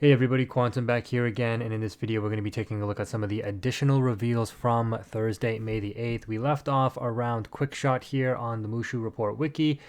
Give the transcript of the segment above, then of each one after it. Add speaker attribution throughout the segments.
Speaker 1: Hey everybody, Quantum back here again, and in this video we're going to be taking a look at some of the additional reveals from Thursday, May the 8th. We left off around Quick Shot here on the Mushu Report Wiki.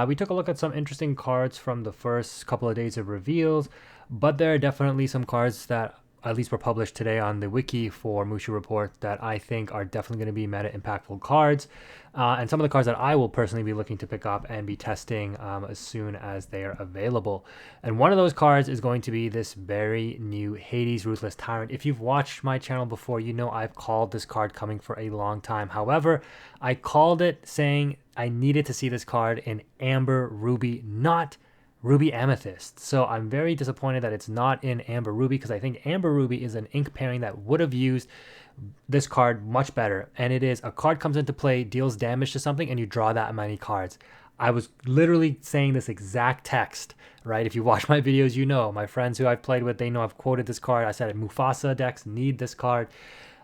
Speaker 1: We took a look at some interesting cards from the first couple of days of reveals, but there are definitely some cards that at least were published today on the wiki for Mushu Report that I think are definitely going to be meta impactful cards. And some of the cards that I will personally be looking to pick up and be testing as soon as they are available. And one of those cards is going to be this very new Hades Ruthless Tyrant. If you've watched my channel before, you know I've called this card coming for a long time. However, I called it saying I needed to see this card in Amber Ruby, not Ruby Amethyst. So I'm very disappointed that it's not in Amber Ruby, because I think Amber Ruby is an ink pairing that would have used this card much better. And it is a card comes into play, deals damage to something, and you draw that many cards. I was literally saying this exact text, right? If you watch my videos, you know. My friends who I've played with, they know I've quoted this card. I said Mufasa decks need this card.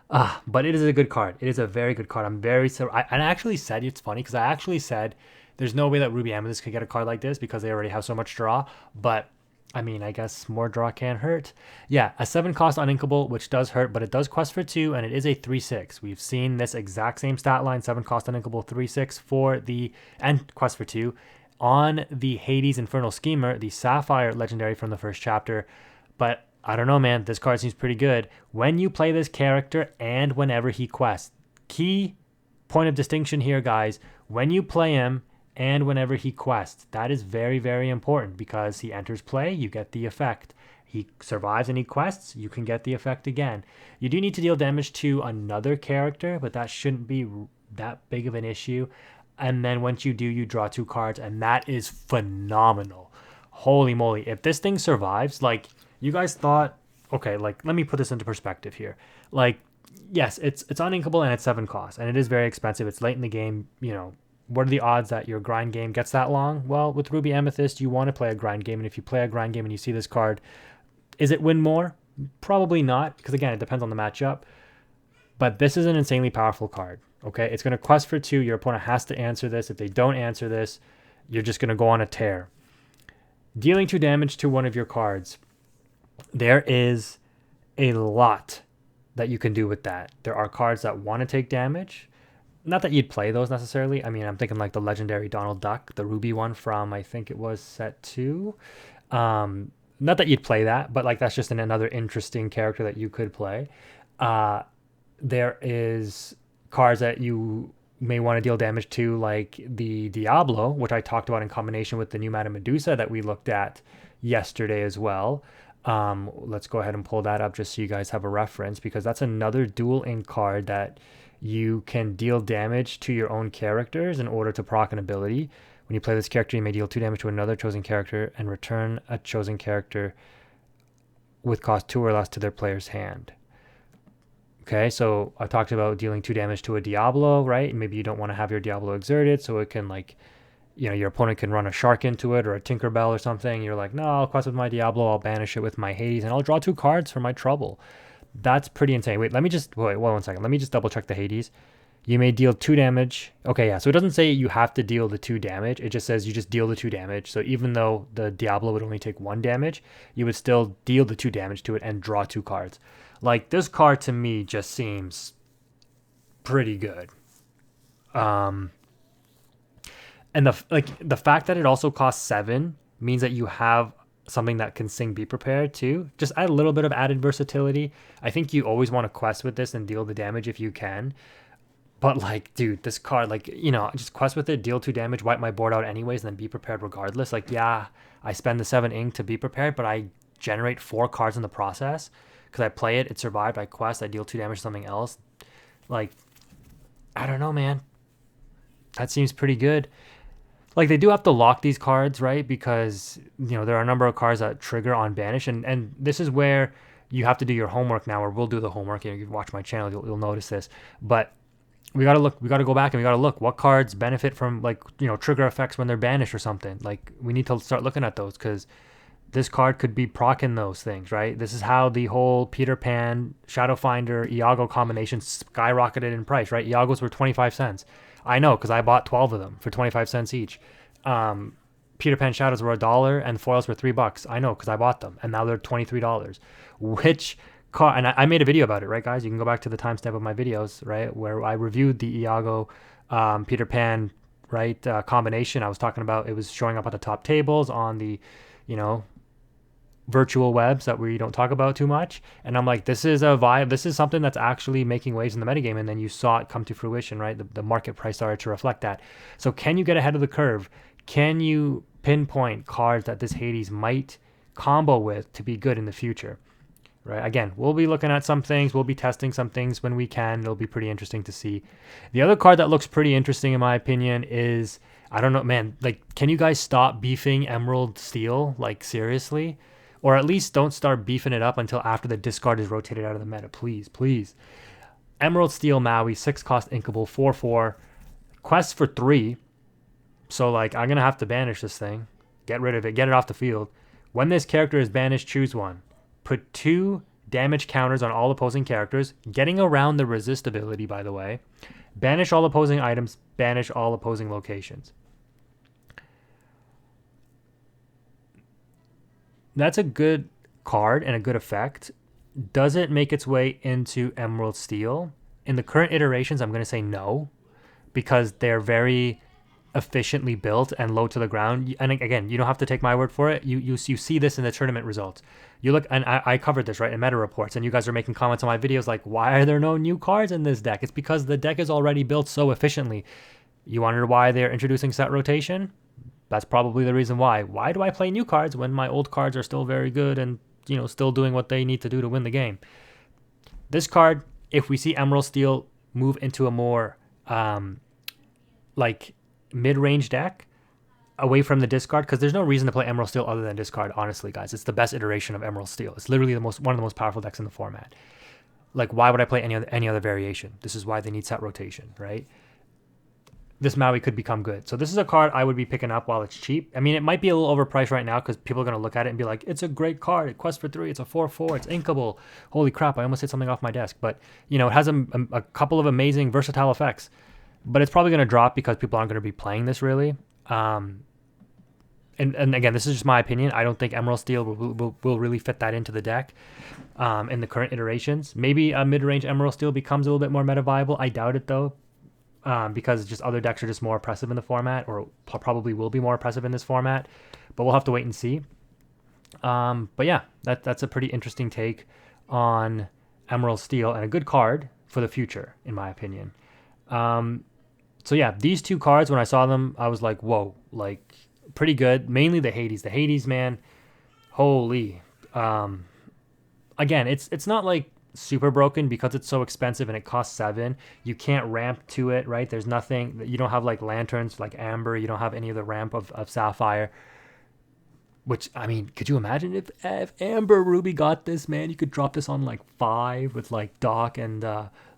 Speaker 1: But it is a good card. It is a very good card. I'm very and I actually said, it's funny because I actually said there's no way that Ruby Amethyst could get a card like this because they already have so much draw. But I mean, I guess more draw can't hurt. Yeah, a 7 cost uninkable, which does hurt, but it does quest for 2, and it is a 3/6. We've seen this exact same stat line, 7 cost uninkable, 3/6 for the, and quest for 2, on the Hades Infernal Schemer, the Sapphire legendary from the first chapter. But I don't know, man. This card seems pretty good. When you play this character and whenever he quests. Key point of distinction here, guys. When you play him and whenever he quests. That is very, very important, because he enters play, you get the effect. He survives and he quests, you can get the effect again. You do need to deal damage to another character, but that shouldn't be that big of an issue. And then once you do, you draw 2 cards, and that is phenomenal. Holy moly. If this thing survives, like, you guys thought, okay, like, let me put this into perspective here. Like, yes, it's uninkable and it's 7 costs, and it is very expensive. It's late in the game, you know. What are the odds that your grind game gets that long? Well, with Ruby Amethyst, you want to play a grind game, and if you play a grind game and you see this card, is it win more? Probably not, because again, it depends on the matchup. But this is an insanely powerful card, okay? It's going to quest for 2. Your opponent has to answer this. If they don't answer this, you're just going to go on a tear. Dealing 2 damage to one of your cards. There is a lot that you can do with that. There are cards that want to take damage. Not that you'd play those necessarily. I mean, I'm thinking like the legendary Donald Duck, the Ruby one from, I think it was set 2. Not that you'd play that, but like that's just another interesting character that you could play. There is cards that you may want to deal damage to, like the Diablo, which I talked about in combination with the new Madame Medusa that we looked at yesterday as well. Let's go ahead and pull that up just so you guys have a reference, because that's another dual ink card that you can deal damage to your own characters in order to proc an ability. When you play this character, you may deal 2 damage to another chosen character and return a chosen character with cost 2 or less to their player's hand. Okay, so I talked about dealing 2 damage to a Diablo, right? Maybe you don't want to have your Diablo exerted, so it can, like, you know, your opponent can run a Shark into it or a Tinkerbell or something. You're like, no, I'll quest with my Diablo, I'll banish it with my Hades, and I'll draw 2 cards for my trouble. That's pretty insane. Wait, wait 1 second. Let me just double check the Hades. You may deal 2 damage. Okay, yeah, so it doesn't say you have to deal the 2 damage. It just says you just deal the 2 damage. So even though the Diablo would only take 1 damage, you would still deal the 2 damage to it and draw 2 cards. Like, this card to me just seems pretty good. And the fact that it also costs 7 means that you have something that can sing Be Prepared too. Just add a little bit of added versatility. I think you always want to quest with this and deal the damage if you can. But like, dude, this card, like, you know, just quest with it, deal 2 damage, wipe my board out anyways, and then Be Prepared regardless. Like, yeah, I spend the 7 ink to Be Prepared, but I generate 4 cards in the process because I play it, it survived, I quest, I deal 2 damage to something else. Like, I don't know, man. That seems pretty good. Like, they do have to lock these cards, right? Because, you know, there are a number of cards that trigger on banish, and this is where you have to do your homework now, or we'll do the homework. You know, you watch my channel, you'll notice this. But we got to look, we got to go back and we got to look what cards benefit from, like, you know, trigger effects when they're banished or something. Like, we need to start looking at those, because this card could be proccing those things, right? This is how the whole Peter Pan, Shadowfinder, Iago combination skyrocketed in price, right? Iagos were 25 cents. I know, because I bought 12 of them for 25 cents each. Peter Pan Shadows were $1 and foils were $3. I know, because I bought them, and now they're $23. Which card? And I made a video about it, right, guys? You can go back to the timestamp of my videos, right, where I reviewed the Iago Peter Pan, right, combination. I was talking about it was showing up at the top tables on the, you know, virtual webs that we don't talk about too much, and I'm like, this is a vibe, this is something that's actually making waves in the metagame, and then you saw it come to fruition, right? The market price started to reflect that. So can you get ahead of the curve? Can you pinpoint cards that this Hades might combo with to be good in the future, right? Again, we'll be looking at some things, we'll be testing some things when we can. It'll be pretty interesting to see. The other card that looks pretty interesting in my opinion is, I don't know, man, like, can you guys stop beefing Emerald Steel? Like, seriously? Or at least don't start beefing it up until after the discard is rotated out of the meta. Please, please. Emerald Steel Maui, 6 cost inkable, 4/4. Quest for 3. So, like, I'm going to have to banish this thing. Get rid of it. Get it off the field. When this character is banished, choose one. Put 2 damage counters on all opposing characters. Getting around the resist ability, by the way. Banish all opposing items. Banish all opposing locations. That's a good card and a good effect. Does it make its way into Emerald Steel? In the current iterations, I'm going to say no, because they're very efficiently built and low to the ground. And again, you don't have to take my word for it. You see this in the tournament results. You look, and I covered this, right, in meta reports, and you guys are making comments on my videos like, why are there no new cards in this deck? It's because the deck is already built so efficiently. You wonder why they're introducing set rotation? That's probably the reason why. Why do I play new cards when my old cards are still very good and, you know, still doing what they need to do to win the game? This card, if we see Emerald Steel move into a more like mid-range deck away from the discard, because there's no reason to play Emerald Steel other than discard, honestly, guys. It's the best iteration of Emerald Steel. It's literally one of the most powerful decks in the format. Like, why would I play any other variation? This is why they need set rotation, right? This Maui could become good. So this is a card I would be picking up while it's cheap. I mean, it might be a little overpriced right now because people are going to look at it and be like, it's a great card. It quests for 3. It's a 4/4. It's inkable. Holy crap, I almost hit something off my desk. But, you know, it has a couple of amazing versatile effects. But it's probably going to drop because people aren't going to be playing this really. And again, this is just my opinion. I don't think Emerald Steel will really fit that into the deck in the current iterations. Maybe a mid-range Emerald Steel becomes a little bit more meta viable. I doubt it, though. Because just other decks are just more oppressive in the format, or probably will be more oppressive in this format, but we'll have to wait and see. But yeah, that's a pretty interesting take on Emerald Steel and a good card for the future, in my opinion. So yeah, these 2 cards, when I saw them, I was like, whoa, like, pretty good. Mainly the Hades. The Hades, man, holy. Again, it's not like super broken because it's so expensive and it costs 7. You can't ramp to it, right? There's nothing, you don't have like lanterns like Amber, you don't have any of the ramp of Sapphire, which, I mean, could you imagine if Amber Ruby got this, man? You could drop this on like 5 with like Doc and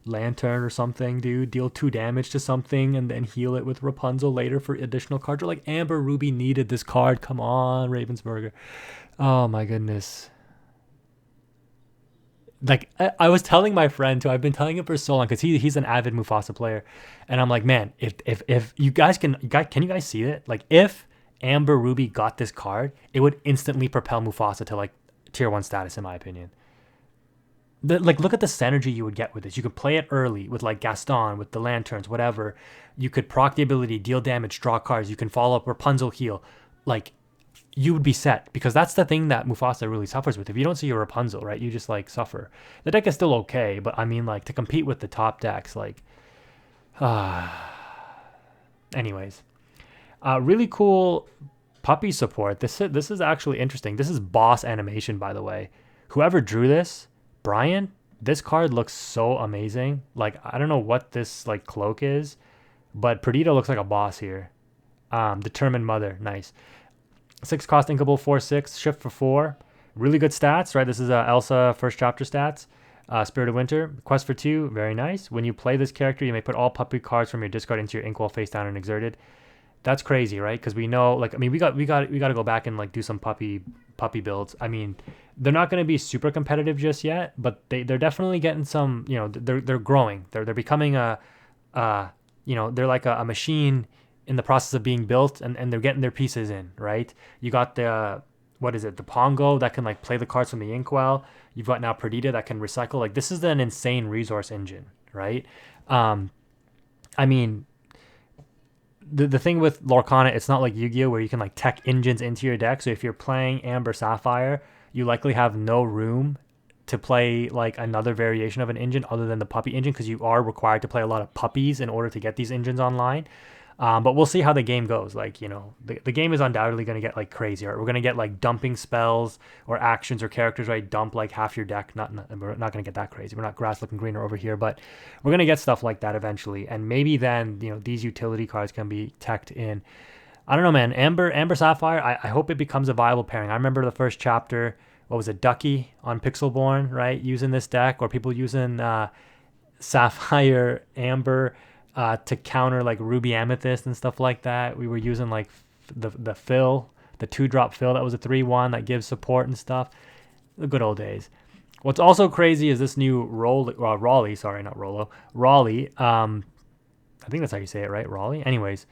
Speaker 1: Lantern or something, dude. Deal 2 damage to something and then heal it with Rapunzel later for additional cards. Or like Amber Ruby needed this card. Come on, Ravensburgger. Oh my goodness. Like, I was telling my friend too, I've been telling him for so long because he's an avid Mufasa player, and I'm like, man, if you guys can you guys see it? Like, if Amber Ruby got this card, it would instantly propel Mufasa to like tier 1 status, in my opinion. Like, look at the synergy you would get with this. You could play it early with like Gaston, with the lanterns, whatever. You could proc the ability, deal damage, draw cards. You can follow up Rapunzel heal. Like, you would be set, because that's the thing that Mufasa really suffers with. If you don't see your Rapunzel, right, you just like suffer. The deck is still okay, but I mean, like, to compete with the top decks, like, anyways, really cool puppy support. This is actually interesting. This is boss animation, by the way. Whoever drew this, Brian, this card looks so amazing. Like, I don't know what this like cloak is, but Perdita looks like a boss here. Determined Mother, nice. 6 cost inkable, 4/6, shift for 4. Really good stats, right? This is Elsa first chapter stats. Spirit of Winter, quest for 2, very nice. When you play this character, you may put all puppy cards from your discard into your inkwell face down and exerted. That's crazy, right? Because we know, like, I mean, we got to go back and like do some puppy builds. I mean, they're not going to be super competitive just yet, but they're definitely getting some. You know, they're growing. They're becoming a you know, they're like a machine in the process of being built, and they're getting their pieces in, right? You got the, what is it, the Pongo that can like play the cards from the Inkwell. You've got now Perdita that can recycle. Like, this is an insane resource engine, right? I mean, the thing with Lorcana, it's not like Yu-Gi-Oh where you can like tech engines into your deck. So if you're playing Amber Sapphire, you likely have no room to play like another variation of an engine other than the puppy engine, because you are required to play a lot of puppies in order to get these engines online. But we'll see how the game goes. Like, you know, the game is undoubtedly going to get like crazy. Right? We're going to get like dumping spells or actions or characters, right? Dump like half your deck. We're not going to get that crazy. We're not grass looking greener over here, but we're going to get stuff like that eventually. And maybe then, you know, these utility cards can be teched in. I don't know, man. Amber Sapphire, I hope it becomes a viable pairing. I remember the first chapter, what was it, Ducky on Pixelborn, right? Using this deck, or people using Sapphire Amber to counter like Ruby Amethyst and stuff like that. We were using like the fill, the 2-drop fill that was a 3/1 that gives support and stuff. The good old days. What's also crazy is this new Raleigh, sorry, not Rollo, Raleigh. I think that's how you say it, right? Raleigh. Anyways,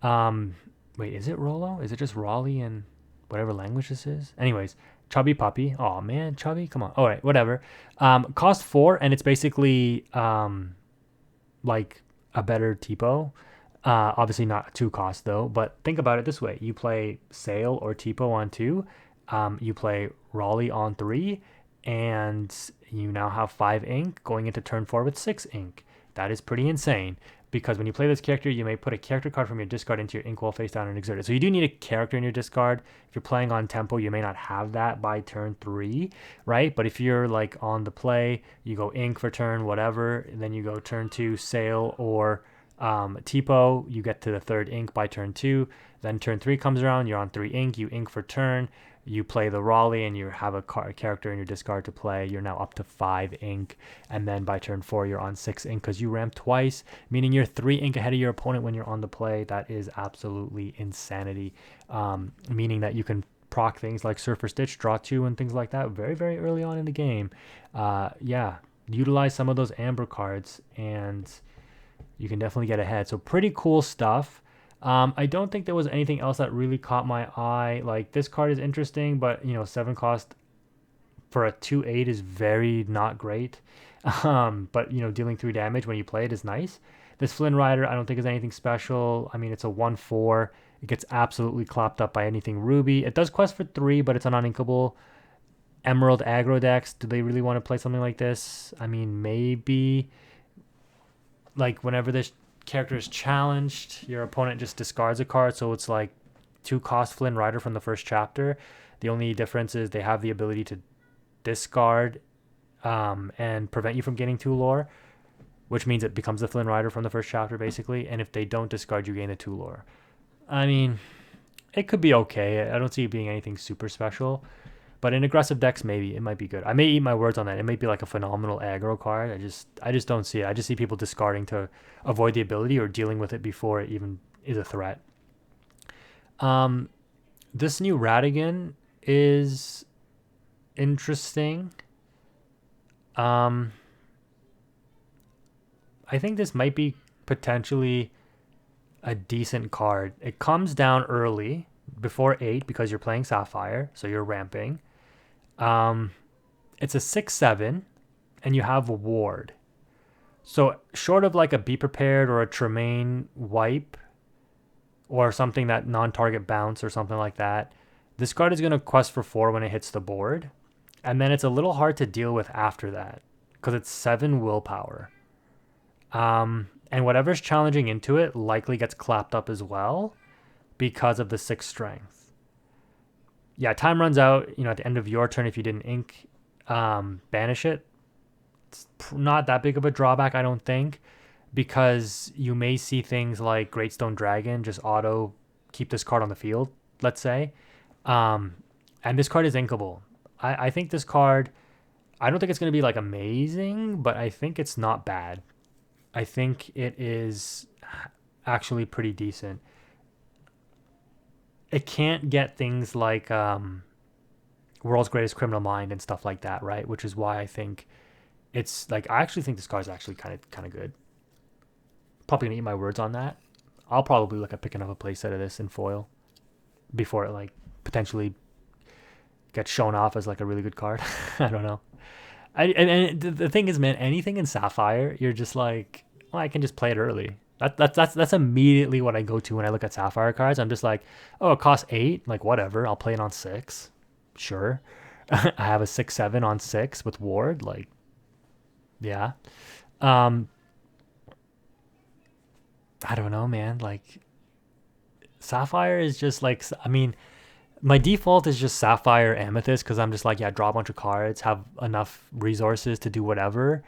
Speaker 1: wait, is it Rollo? Is it just Raleigh in whatever language this is? Anyways, chubby puppy. Oh man, chubby. Come on. All right, whatever. Cost 4, and it's basically like a better Tipo. Obviously not 2 cost though, but think about it this way. You play Sail or Tipo on 2, you play Raleigh on 3, and you now have 5 ink going into turn 4 with 6 ink. That is pretty insane, because when you play this character, you may put a character card from your discard into your inkwell face down and exert it. So you do need a character in your discard. If you're playing on tempo, you may not have that by turn 3, right? But if you're like on the play, you go ink for turn, whatever, and then you go turn 2, Sail or Tipo, you get to the 3rd ink by turn 2. Then turn 3 comes around, you're on 3 ink, you ink for turn, you play the Raleigh, and you have a character in your discard to play. You're now up to 5 ink, and then by turn 4 you're on 6 ink because you ramp twice, meaning you're 3 ink ahead of your opponent when you're on the play. That is absolutely insanity, meaning that you can proc things like Surfer Stitch, draw 2, and things like that very, very early on in the game. Yeah, utilize some of those Amber cards, and you can definitely get ahead. So pretty cool stuff. I don't think there was anything else that really caught my eye. Like, this card is interesting, but, you know, 7 cost for a 2/8 is very not great. But, you know, dealing 3 damage when you play it is nice. This Flynn Rider, I don't think is anything special. I mean, it's a 1/4. It gets absolutely clapped up by anything Ruby. It does quest for 3, but it's an uninkable. Emerald aggro decks, do they really want to play something like this? I mean, maybe. Like, whenever this character is challenged, your opponent just discards a card, so it's like 2 cost Flynn Rider from the first chapter. The only difference is they have the ability to discard and prevent you from getting 2 lore, which means it becomes the Flynn Rider from the first chapter basically, and if they don't discard, you gain the 2 lore. I mean, it could be okay. I don't see it being anything super special, but in aggressive decks, maybe it might be good. I may eat my words on that. It might be like a phenomenal aggro card. I just don't see it. I just see people discarding to avoid the ability or dealing with it before it even is a threat. This new Ratigan is interesting. I think this might be potentially a decent card. It comes down early before 8 because you're playing Sapphire, so you're ramping. It's a 6/7, and you have a ward. So short of like a Be Prepared or a Tremaine wipe, or something that non-target bounce or something like that, this card is going to quest for 4 when it hits the board, and then it's a little hard to deal with after that because it's 7 willpower. And whatever's challenging into it likely gets clapped up as well because of the 6 strength. Yeah, time runs out, you know, at the end of your turn if you didn't ink, banish it. It's not that big of a drawback, I don't think, because you may see things like Greatstone Dragon just auto keep this card on the field, let's say. And this card is inkable. I think this card, I don't think it's going to be like amazing, but I think it's not bad. I think it is actually pretty decent. It can't get things like World's Greatest Criminal Mind and stuff like that, right? Which is why I think it's like, I actually think this card is actually kind of good. Probably gonna eat my words on that. I'll probably look at picking up a playset of this in foil before it like potentially gets shown off as like a really good card. I don't know. And the thing is, man, anything in Sapphire, you're just like, well, I can just play it early. That's immediately what I go to when I look at Sapphire cards. I'm just like, oh, it costs 8, like whatever. I'll play it on 6, sure. I have a 6/7 on 6 with Ward, like, yeah. I don't know, man. Like, Sapphire is just like, I mean, my default is just Sapphire Amethyst because I'm just like, yeah, draw a bunch of cards, have enough resources to do whatever.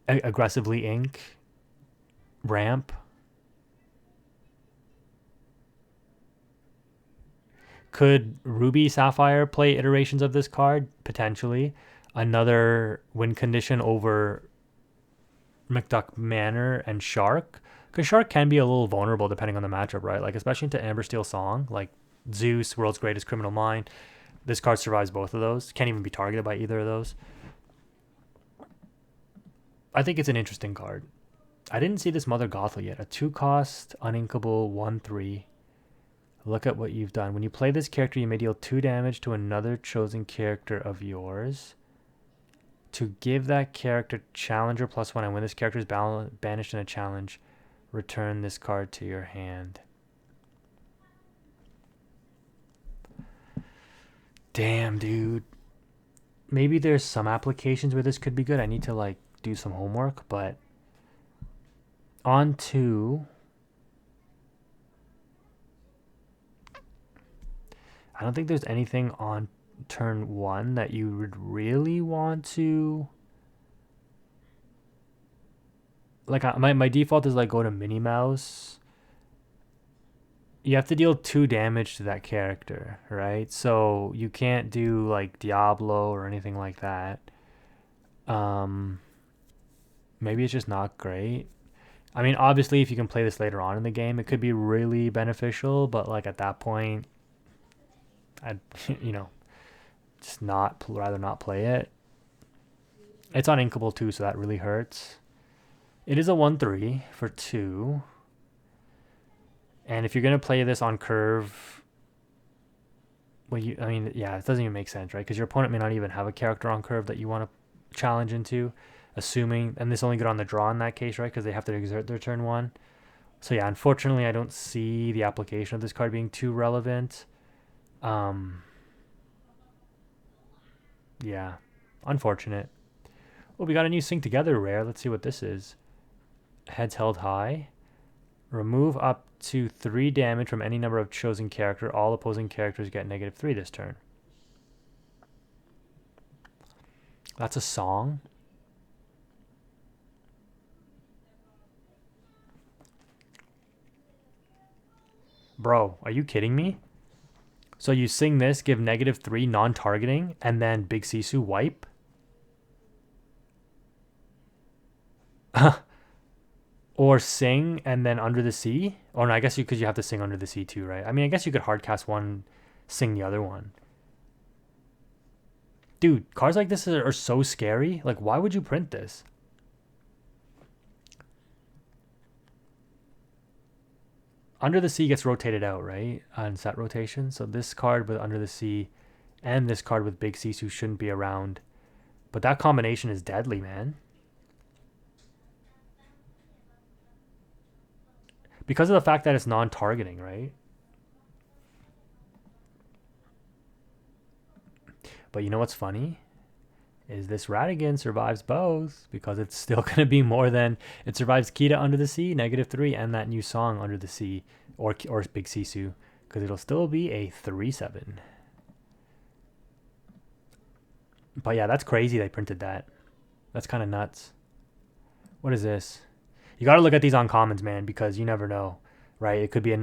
Speaker 1: Aggressively ink, ramp. Could Ruby Sapphire play iterations of this card? Potentially. Another win condition over McDuck Manor and Shark. Because Shark can be a little vulnerable depending on the matchup, right? Like, especially into Amber Steel Song. Like, Zeus, World's Greatest Criminal Mind. This card survives both of those. Can't even be targeted by either of those. I think it's an interesting card. I didn't see this Mother Gothel yet. A 2-cost, uninkable, 1/3. Look at what you've done. When you play this character, you may deal 2 damage to another chosen character of yours. To give that character Challenger +1, and when this character is banished in a challenge, return this card to your hand. Damn, dude. Maybe there's some applications where this could be good. I need to, like, do some homework, but on to... I don't think there's anything on turn 1 that you would really want to... Like, my default is, like, go to Minnie Mouse. You have to deal 2 damage to that character, right? So you can't do, like, Diablo or anything like that. Maybe it's just not great. I mean, obviously, if you can play this later on in the game, it could be really beneficial, but, like, at that point, I'd, you know, just rather not play it. It's on Inkable too, so that really hurts. It is a 1/3 for 2. And if you're going to play this on curve, well, I mean, yeah, it doesn't even make sense, right? Because your opponent may not even have a character on curve that you want to challenge into, assuming, and this only good on the draw in that case, right? Because they have to exert their turn 1. So yeah, unfortunately, I don't see the application of this card being too relevant. Yeah, unfortunate. Well, we got a new Sync Together rare. Let's see what this is. Heads held high. Remove up to 3 damage from any number of chosen character. All opposing characters get -3 this turn. That's a song. Bro, are you kidding me? So you sing this, give -3 non-targeting, and then Big Sisu wipe? Or sing and then Under the Sea? Oh, no, I guess because you have to sing Under the Sea too, right? I mean, I guess you could hardcast one, sing the other one. Dude, cards like this are so scary. Like, why would you print this? Under the Sea gets rotated out, right? On set rotation. So this card with Under the Sea and this card with Big Sisu shouldn't be around. But that combination is deadly, man. Because of the fact that it's non-targeting, right? But you know what's funny? Is this Ratigan survives both because it's still going to be more than... It survives Kita Under the Sea, -3, and that new song Under the Sea, or Big Sisu, because it'll still be a 3/7. But yeah, that's crazy they printed that. That's kind of nuts. What is this? You got to look at these uncommons, man, because you never know, right? It could be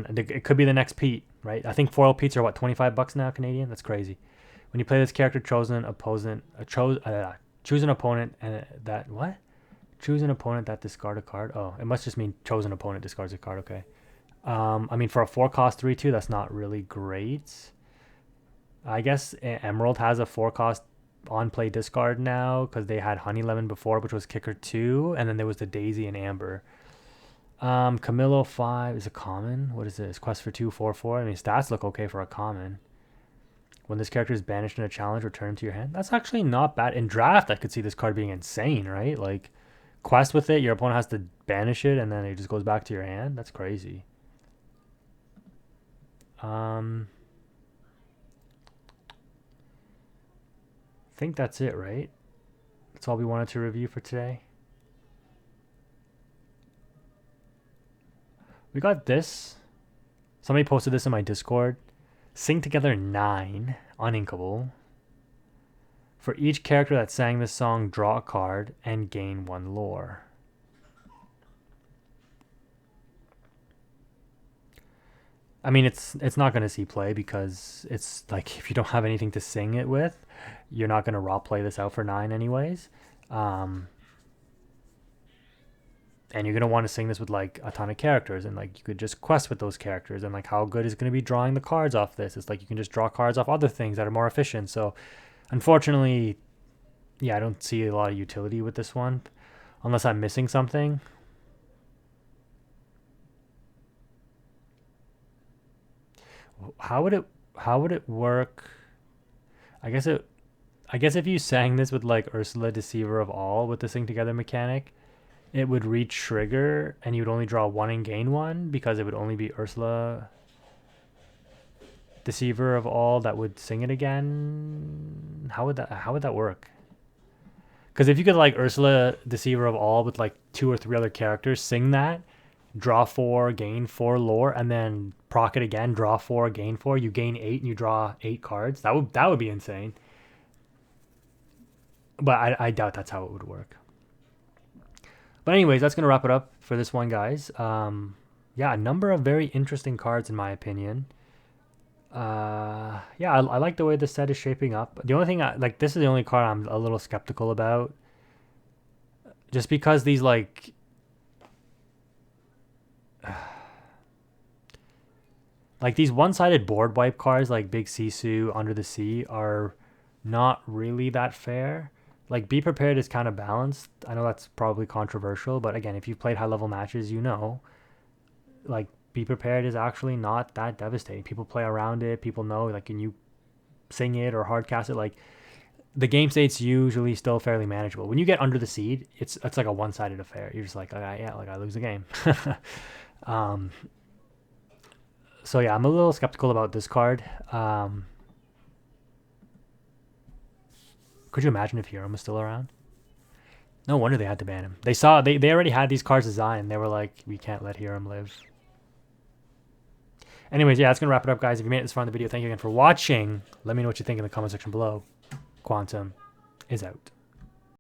Speaker 1: the next Pete, right? I think foil Pete's are what, $25 now Canadian. That's crazy. When you play this character, choose an opponent, and that what? Choose an opponent that discard a card. Oh, it must just mean chosen opponent discards a card. Okay. I mean, for a 4-cost 3/2, that's not really great. I guess Emerald has a 4-cost on play discard now because they had Honey Lemon before, which was kicker 2, and then there was the Daisy and Amber. Camillo 5 is a common. What is this? Quest for 2, 4/4. I mean, stats look okay for a common. When this character is banished in a challenge, return to your hand. That's actually not bad. In draft, I could see this card being insane, right? Like, quest with it, your opponent has to banish it, and then it just goes back to your hand. That's crazy. I think that's it, right? That's all we wanted to review for today. We got this. Somebody posted this in my Discord. Sing Together 9, uninkable. For each character that sang this song, draw a card and gain 1 lore. I mean, it's not going to see play because it's like if you don't have anything to sing it with, you're not going to raw play this out for 9 anyways. And you're going to want to sing this with like a ton of characters, and like you could just quest with those characters, and like how good is going to be drawing the cards off this? It's like you can just draw cards off other things that are more efficient. So unfortunately, yeah, I don't see a lot of utility with this one unless I'm missing something. How would it work? I guess if you sang this with like Ursula Deceiver of All with the Sing Together mechanic, it would re-trigger and you would only draw 1 and gain 1 because it would only be Ursula Deceiver of All that would sing it again. How would that work? Because if you could like Ursula Deceiver of All with like 2 or 3 other characters sing that, draw 4, gain 4 lore, and then proc it again, draw 4, gain 4, you gain 8 and you draw 8 cards. That would be insane. But I doubt that's how it would work. But anyways, that's going to wrap it up for this one, guys. Yeah, a number of very interesting cards in my opinion. Yeah, I like the way the set is shaping up. The only thing, this is the only card I'm a little skeptical about. Just because these, like... like, these one-sided board wipe cards, like Big Sisu, Under the Sea, are not really that fair. Like, Be Prepared is kind of balanced. I know that's probably controversial, but again, if you've played high-level matches, you know. Like, Be Prepared is actually not that devastating. People play around it. People know, like, can you sing it or hardcast it? Like, the game state's usually still fairly manageable. When you get Under the Sea, it's like a one-sided affair. You're just like, yeah, like, I lose the game. So, yeah, I'm a little skeptical about this card. Could you imagine if Hiram was still around? No wonder they had to ban him. They already had these cards designed. They were like, we can't let Hiram live. Anyways, yeah, that's going to wrap it up, guys. If you made it this far in the video, thank you again for watching. Let me know what you think in the comment section below. Quantum is out.